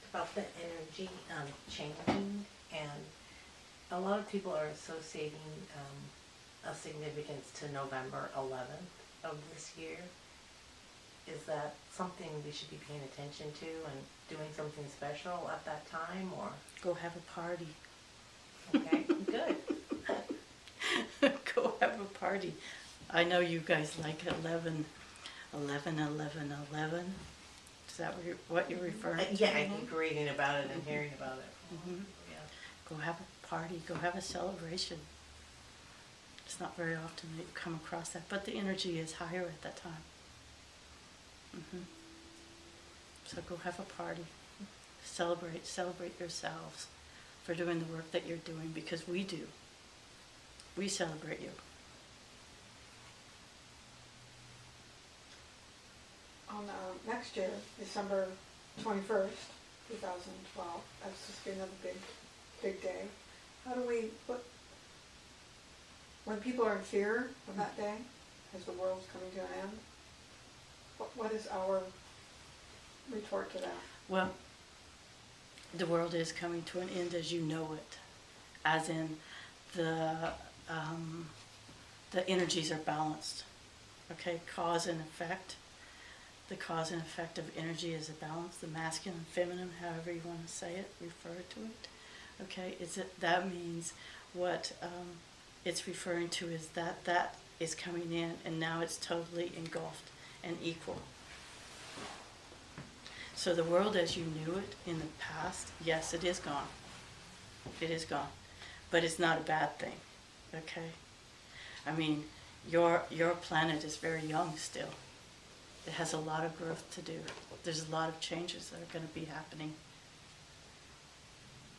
about the energy changing, and a lot of people are associating a significance to November 11th of this year. Is that something we should be paying attention to and doing something special at that time, or? Go have a party. Okay, good. Go have a party. I know you guys like 11, 11, 11, 11. Is that what you're referring to? Yeah, I keep reading about it and hearing about it. Mhm. Yeah. Go have a party. Go have a celebration. It's not very often that you come across that, but the energy is higher at that time. So go have a party. Celebrate yourselves for doing the work that you're doing, because we do. We celebrate you. On next year, December 21st, 2012, that's just be another big day. How do we, when people are in fear of that day, as the world's coming to an end, what is our retort to that? Well, the world is coming to an end as you know it, as in the energies are balanced. Okay, cause and effect. The cause and effect of energy is a balance. The masculine, feminine, however you want to say it, refer to it. Okay, that means what it's referring to is that is coming in, and now it's totally engulfed and equal. So the world as you knew it in the past, yes, it is gone. It is gone. But it's not a bad thing, okay? I mean, your planet is very young still. It has a lot of growth to do. There's a lot of changes that are going to be happening.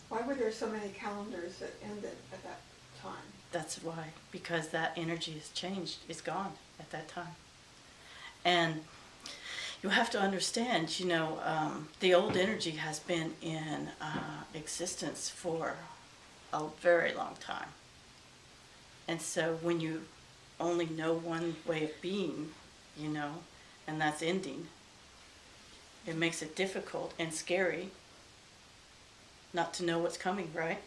Why were there so many calendars that ended at that time? That's why, because that energy has changed. It's gone at that time. And you have to understand, the old energy has been in existence for a very long time. And so when you only know one way of being, and that's ending, it makes it difficult and scary not to know what's coming, right?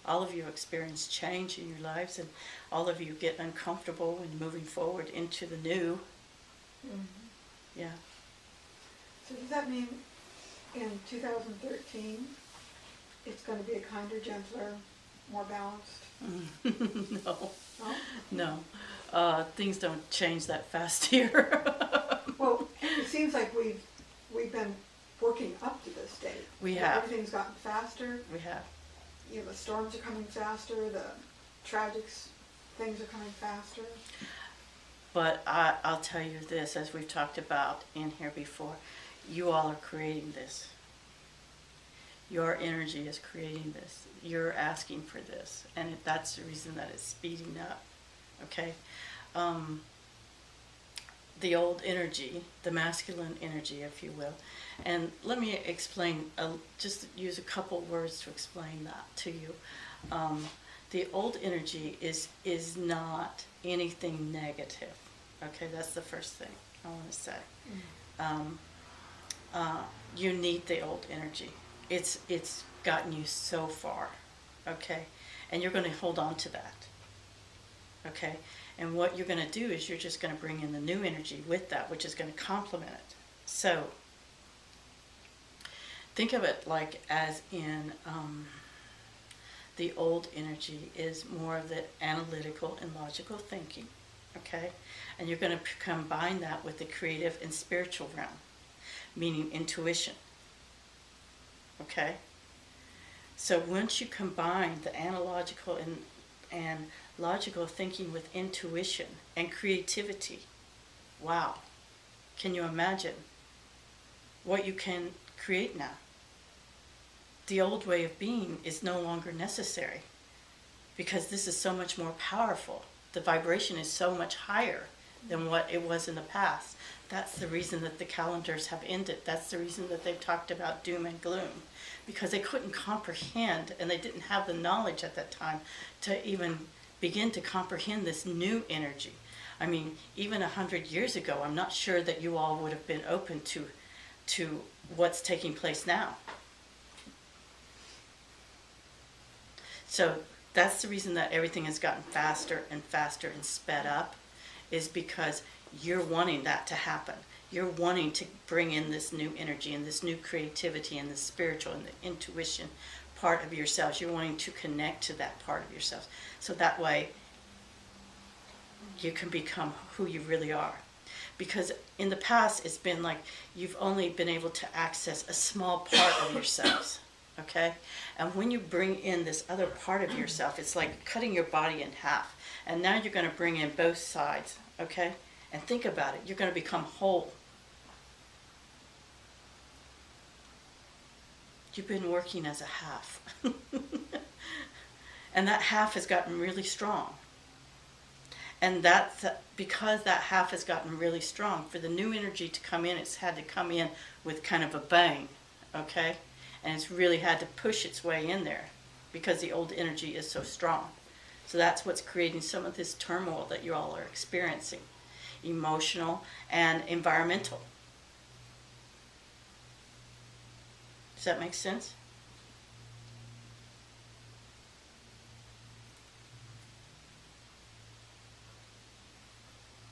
All of you experience change in your lives, and all of you get uncomfortable when moving forward into the new. Mm-hmm. Yeah. So does that mean in 2013 it's going to be a kinder, gentler, more balanced? No. No? No. Things don't change that fast here. Well, it seems like we've been working up to this date. We have. Everything's gotten faster. We have. The storms are coming faster. The tragic things are coming faster. But I'll tell you this, as we've talked about in here before, you all are creating this. Your energy is creating this. You're asking for this, and that's the reason that it's speeding up. Okay? The old energy, the masculine energy, if you will. And let me explain, just use a couple words to explain that to you. The old energy is not anything negative. Okay, that's the first thing I want to say. You need the old energy. It's gotten you so far, okay? And you're going to hold on to that, okay? And what you're going to do is you're just going to bring in the new energy with that, which is going to complement it. So think of it like as in the old energy is more of the analytical and logical thinking, okay? And you're going to combine that with the creative and spiritual realm, meaning intuition, okay? So once you combine the analogical and logical thinking with intuition and creativity, wow, can you imagine what you can create now? The old way of being is no longer necessary because this is so much more powerful. The vibration is so much higher than what it was in the past. That's the reason that the calendars have ended. That's the reason that they've talked about doom and gloom, because they couldn't comprehend, and they didn't have the knowledge at that time to even begin to comprehend this new energy. I mean, even 100 years ago, I'm not sure that you all would have been open to what's taking place now. So that's the reason that everything has gotten faster and faster and sped up, is because you're wanting that to happen. You're wanting to bring in this new energy and this new creativity and the spiritual and the intuition part of yourselves. You're wanting to connect to that part of yourselves. So that way you can become who you really are. Because in the past, it's been like you've only been able to access a small part of yourselves, okay? And when you bring in this other part of yourself, it's like cutting your body in half. And now you're going to bring in both sides, okay? And think about it. You're going to become whole. You've been working as a half. And that half has gotten really strong. And that's because that half has gotten really strong. For the new energy to come in, it's had to come in with kind of a bang, okay? And it's really had to push its way in there because the old energy is so strong. So that's what's creating some of this turmoil that you all are experiencing, emotional and environmental. Does that make sense?